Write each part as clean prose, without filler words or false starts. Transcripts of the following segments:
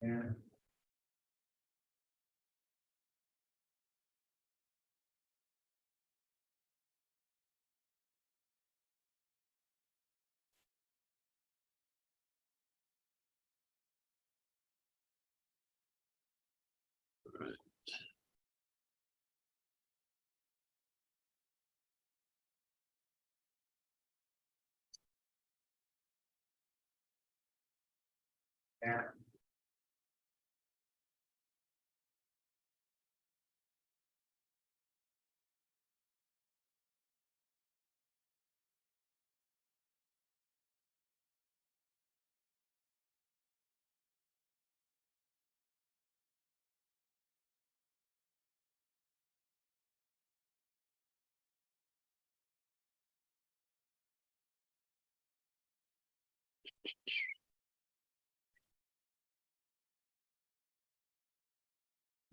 I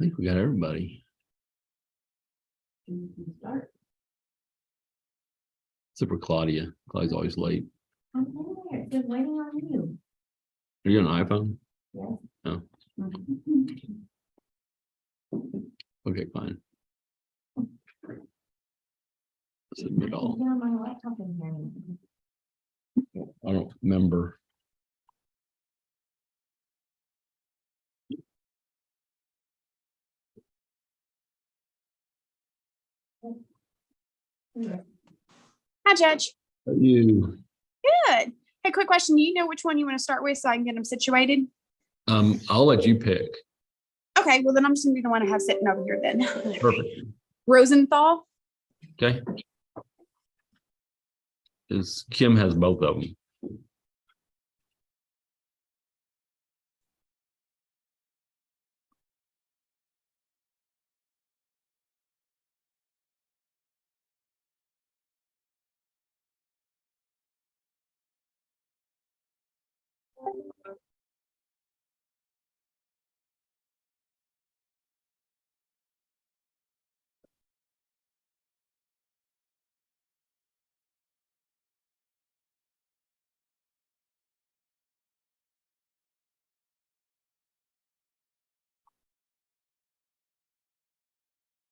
think we got everybody. Except for Claudia. Claudia's always late. I'm here, just waiting on you. Are you on an iPhone? Yes. Oh, okay, fine. Submit all. Yeah, my laptop in here. I don't remember. Hi, Judge. You. Good. Hey, quick question. Do you know which one you want to start with so I can get them situated? I'll let you pick. Okay, well, then I'm just going to be the one I have sitting over here then. Perfect. Rosenthal. Okay. Kim has both of them.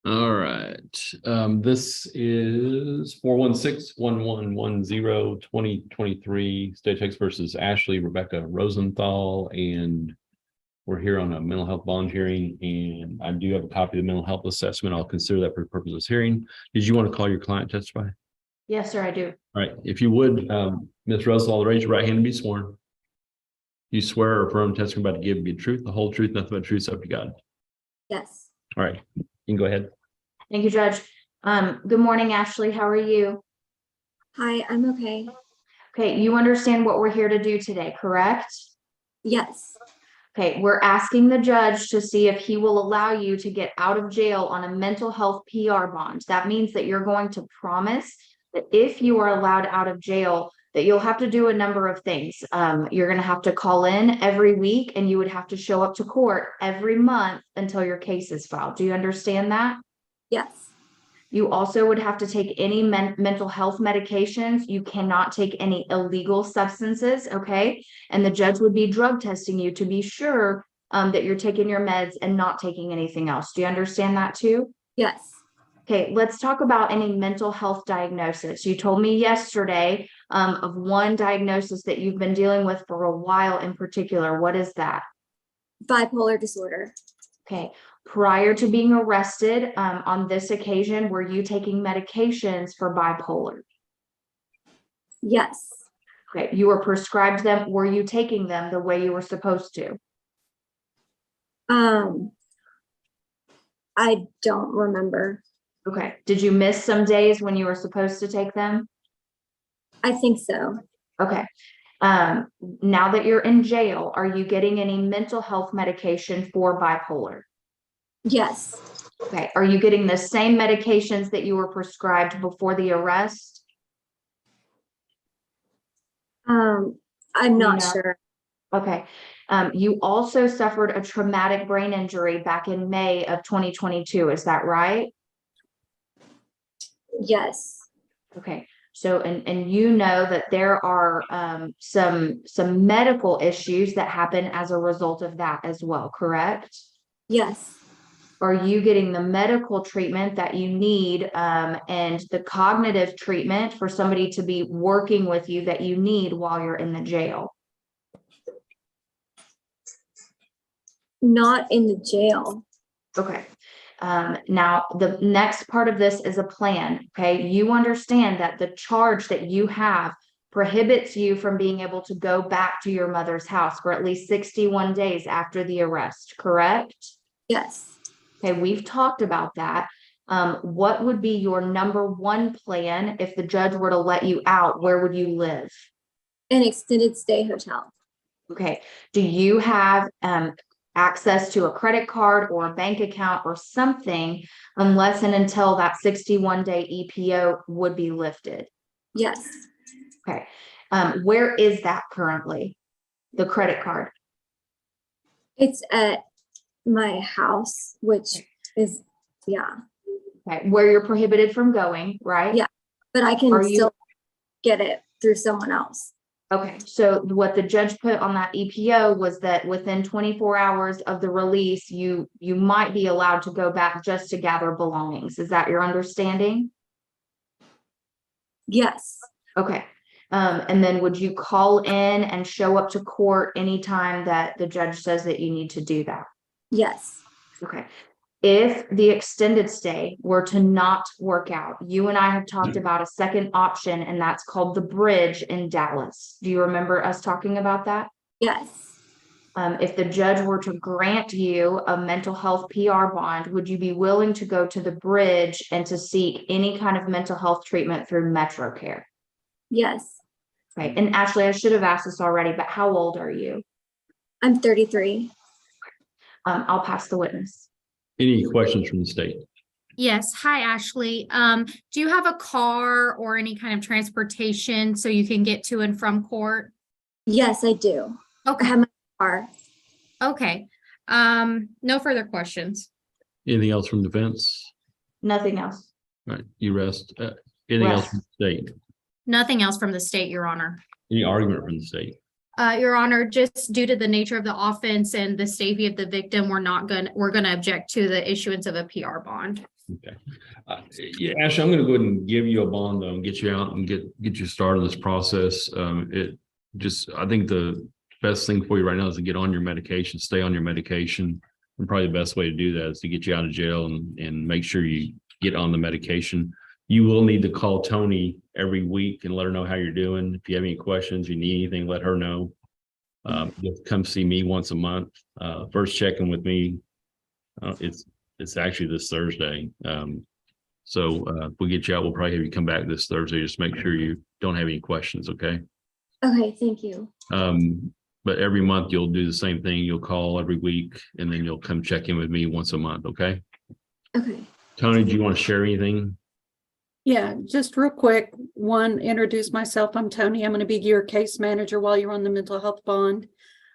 All right. This is 416-1110-2023 State Tex versus Ashley Rebecca Rosenthal. And we're here on a mental health bond hearing. And I do have a copy of the mental health assessment. I'll consider that for the purpose of this hearing. Did you want to call your client testify? Yes, sir, I do. All right. If you would, Ms. Rosenthal, raise your right hand and be sworn. You swear or affirm testimony about to give be the truth, the whole truth, nothing but the truth, so help you God. Yes. All right. You can go ahead. Thank you, Judge. Good morning, Ashley. How are you? Hi, I'm okay. Okay, you understand what we're here to do today, correct? Yes. Okay, we're asking the judge to see if he will allow you to get out of jail on a mental health PR bond. That means that you're going to promise that if you are allowed out of jail, that you'll have to do a number of things. You're going to have to call in every week and you would have to show up to court every month until your case is filed. Do you understand that? Yes. You also would have to take any mental health medications. You cannot take any illegal substances, okay? And the judge would be drug testing you to be sure that you're taking your meds and not taking anything else. Do you understand that too? Yes. Okay, let's talk about any mental health diagnosis. You told me yesterday of one diagnosis that you've been dealing with for a while in particular. What is that? Bipolar disorder. Okay, prior to being arrested on this occasion, were you taking medications for bipolar? Yes. Okay, you were prescribed them. Were you taking them the way you were supposed to? I don't remember. Okay, did you miss some days when you were supposed to take them? I think so. Okay, now that you're in jail, are you getting any mental health medication for bipolar? Yes. Okay, are you getting the same medications that you were prescribed before the arrest? I'm not No. sure. Okay, you also suffered a traumatic brain injury back in May of 2022, is that right? Yes. Okay, So, and you know that there are some medical issues that happen as a result of that as well, correct? Yes. Are you getting the medical treatment that you need and the cognitive treatment for somebody to be working with you that you need while you're in the jail? Not in the jail. Okay. Now the next part of this is a plan. Okay. You understand that the charge that you have prohibits you from being able to go back to your mother's house for at least 61 days after the arrest, correct? Yes. Okay. We've talked about that. What would be your number one plan if the judge were to let you out? Where would you live? An extended stay hotel. Okay. Do you have access to a credit card or a bank account or something unless and until that 61-day EPO would be lifted? Yes. Okay. Where is that currently? The credit card? It's at my house, which is, yeah. Okay. Where you're prohibited from going, right? Yeah. But I can Are you- still get it through someone else. Okay, so what the judge put on that EPO was that within 24 hours of the release, you might be allowed to go back just to gather belongings. Is that your understanding? Yes. Okay. And then would you call in and show up to court anytime that the judge says that you need to do that? Yes. Okay. If the extended stay were to not work out, you and I have talked about a second option, and that's called the bridge in Dallas. Do you remember us talking about that? Yes. If the judge were to grant you a mental health PR bond, would you be willing to go to the bridge and to seek any kind of mental health treatment through Metro Care? Yes. Right. And Ashley, I should have asked this already, but how old are you? I'm 33. I'll pass the witness. Any questions from the state? Yes. Hi, Ashley. Do you have a car or any kind of transportation so you can get to and from court? Yes, I do. I Okay. have my car. Okay. No further questions. Anything else from defense? Nothing else. All right, you rest. Anything else Rest. from the state? Nothing else from the state, Your Honor. Any argument from the state? Your Honor, just due to the nature of the offense and the safety of the victim, we're gonna object to the issuance of a PR bond. Okay. Yeah, Ashley, I'm gonna go ahead and give you a bond though and get you out and get you started in this process. I think the best thing for you right now is to get on your medication, stay on your medication. And probably the best way to do that is to get you out of jail and make sure you get on the medication. You will need to call Tony every week and let her know how you're doing. If you have any questions, you need anything, let her know. You'll come see me once a month. First check-in with me. It's actually this Thursday. So if we get you out, we'll probably have you come back this Thursday. Just make sure you don't have any questions, okay? Okay, thank you. But every month you'll do the same thing. You'll call every week and then you'll come check in with me once a month, okay? Okay. Tony, do you want to share anything? Yeah, just real quick. One, introduce myself. I'm Tony. I'm going to be your case manager while you're on the mental health bond.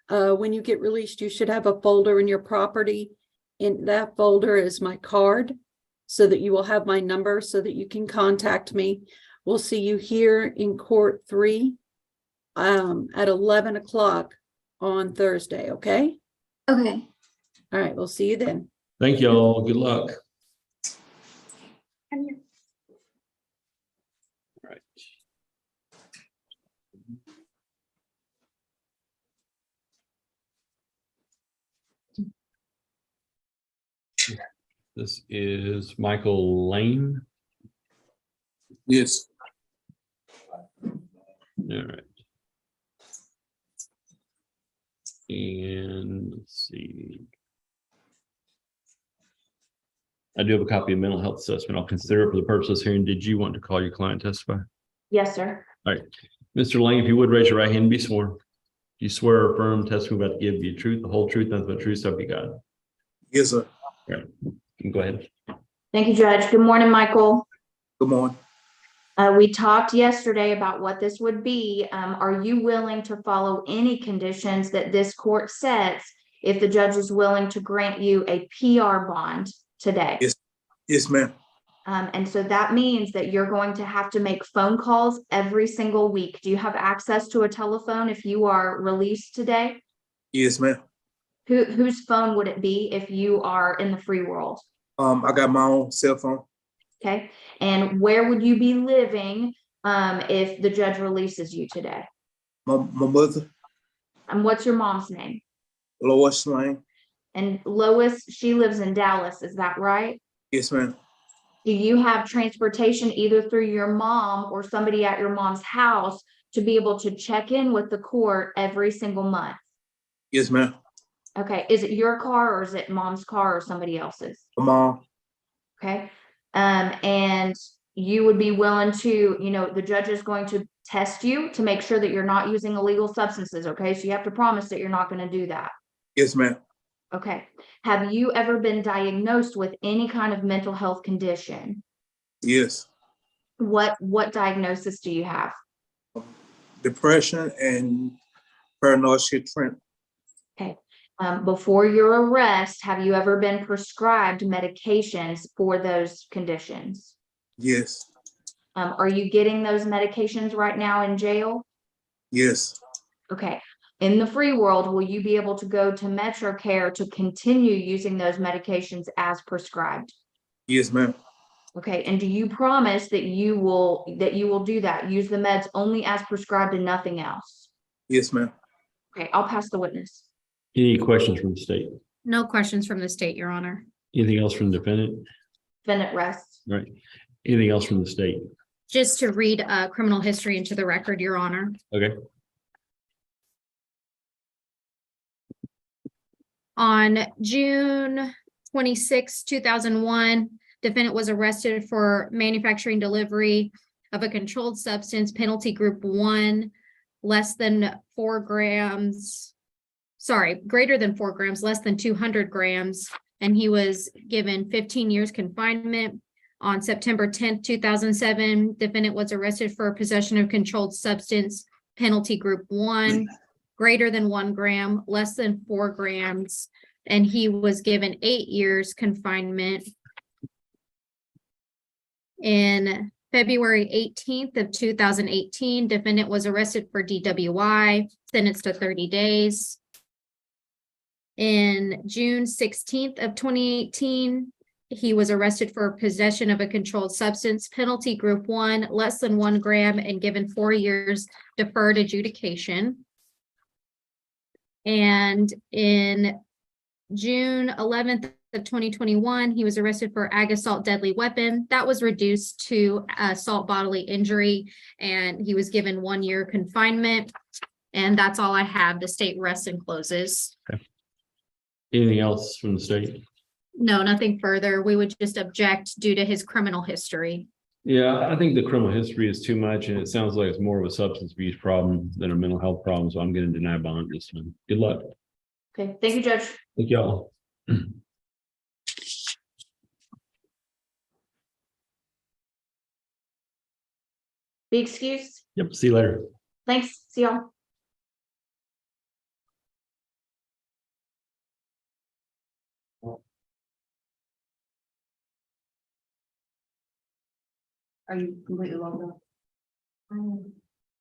When you get released, you should have a folder in your property. In that folder is my card so that you will have my number so that you can contact me. We'll see you here in court 3 at 11 o'clock on Thursday. Okay. Okay. All right. We'll see you then. Thank you all. Good luck. And you- All right. This is Michael Lane. Yes. All right. And let's see. I do have a copy of mental health assessment. I'll consider it for the purpose of this hearing. Did you want to call your client to testify? Yes, sir. All right. Mr. Lane, if you would raise your right hand and be sworn. You swear or affirm testimony about to give you the truth, the whole truth, nothing but the truth, so help you God. Yes, sir. All right. You can go ahead. Thank you, Judge. Good morning, Michael. Good morning. We talked yesterday about what this would be. Are you willing to follow any conditions that this court sets if the judge is willing to grant you a PR bond today? Yes. Yes, ma'am. And so that means that you're going to have to make phone calls every single week. Do you have access to a telephone if you are released today? Yes, ma'am. Whose phone would it be if you are in the free world? I got my own cell phone. Okay, and where would you be living if the judge releases you today? My mother, And what's your mom's name? Lois Lane. And Lois, she lives in Dallas, is that right? Yes, ma'am. Do you have transportation either through your mom or somebody at your mom's house to be able to check in with the court every single month? Yes, ma'am. Okay, is it your car or is it mom's car or somebody else's? My mom. Okay, and you would be willing to, the judge is going to test you to make sure that you're not using illegal substances, okay? So you have to promise that you're not going to do that. Yes, ma'am. Okay, have you ever been diagnosed with any kind of mental health condition? Yes. What diagnosis do you have? Depression and paranoid schizophrenia. Okay, before your arrest, have you ever been prescribed medications for those conditions? Yes. Are you getting those medications right now in jail? Yes. Okay, in the free world, will you be able to go to MetroCare to continue using those medications as prescribed? Yes, ma'am. Okay, and do you promise that you will do that? Use the meds only as prescribed and nothing else? Yes, ma'am. Okay, I'll pass the witness. Any questions from the state? No questions from the state, Your Honor. Anything else from the defendant? Defendant rests. Right. Anything else from the state? Just to read criminal history into the record, Your Honor. Okay. On June 26, 2001, defendant was arrested for manufacturing delivery of a controlled substance, penalty group 1, less than 4 grams. Sorry, greater than 4 grams, less than 200 grams. And he was given 15 years confinement. On September 10th, 2007, defendant was arrested for possession of controlled substance, penalty group 1, greater than 1 gram, less than 4 grams, and he was given 8 years confinement. In February 18th of 2018, defendant was arrested for DWI, sentenced to 30 days. In June 16th of 2018, he was arrested for possession of a controlled substance, penalty group 1, less than 1 gram, and given 4 years deferred adjudication. And in June 11th of 2021, he was arrested for ag assault deadly weapon. That was reduced to assault bodily injury, and he was given 1 year confinement. And that's all I have. The state rests and closes. Anything else from the state? No, nothing further. We would just object due to his criminal history. Yeah, I think the criminal history is too much, and it sounds like it's more of a substance abuse problem than a mental health problem. So I'm going to deny bond this one. Good luck. Okay, thank you, Judge. Thank y'all. Be excused. Yep. See you later. Thanks. See y'all. Are you completely logged off?